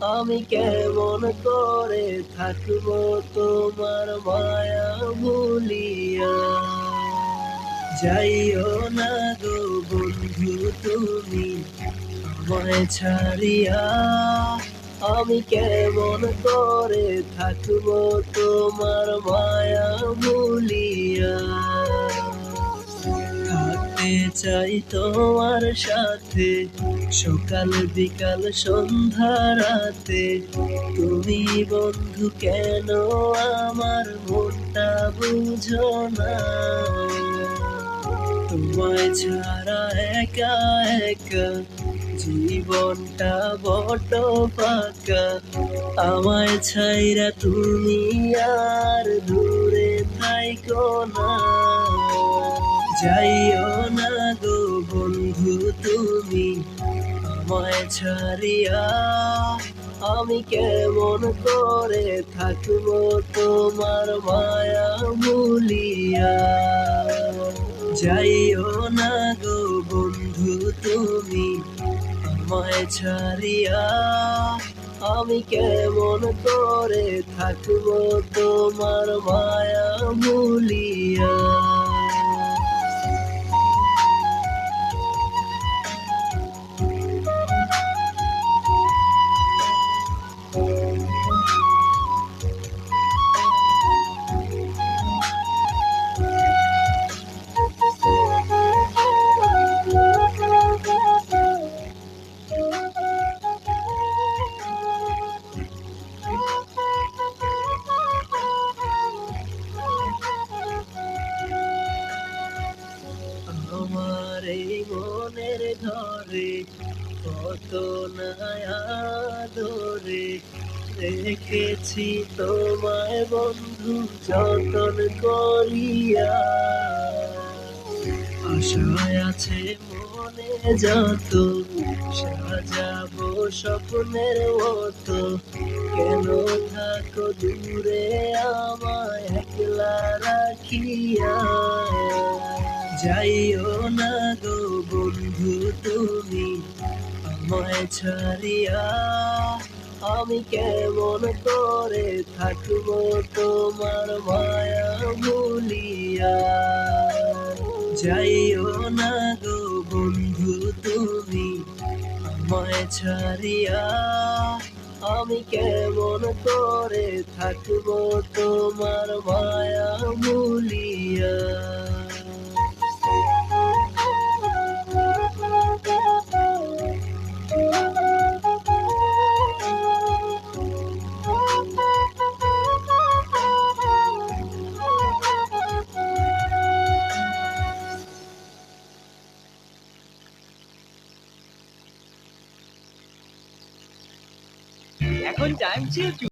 আমি কেমন করে থাকবো তোমার মায়া ভুলিয়া। যাইও না গো বন্ধু তুমি আমায় ছাড়িয়া, আমি কেমন করে থাকবো তোমার মায়া ভুলিয়া। থাকতে চাই তোমার সাথে সকাল বিকাল সন্ধ্যা রাতে, তুমি বন্ধু কেন আমার মনটা বুঝো না। তোমায় ছাড়া একা একা জীবনটা বড় ফাঁকা, আমায় ছাইরা তুমি আর দূরে থাইকো না। যাইও না গো বন্ধু তুমি আমায় ছাড়িয়া, আমি কেমন করে থাকবো তোমার মায়া ভুলিয়া। যাইও না গো বন্ধু তুমি আমায় ছাড়িয়া, আমি কেমন করে থাকবো তোমার মায়া ভুলিয়া। আমার এই মনের ঘরে কত নায়া ধরে রেখেছি তোমায় বন্ধু যতন করিয়া। আশায় আছে মনে যত সাজাবো স্বপ্নের মতো, কেন থাকো দূরে আমায় একলা রাখিয়া। যাইও না গো বন্ধু তুমি আমায় ছাড়িয়া, আমি কেমন করে থাকবো তোমার মায়া ভুলিয়া। যাইও না গো বন্ধু তুমি আমায় ছাড়িয়া, আমি কেমন করে থাকবো তোমার মায়া ভুলিয়া। এখন টাইম চেক।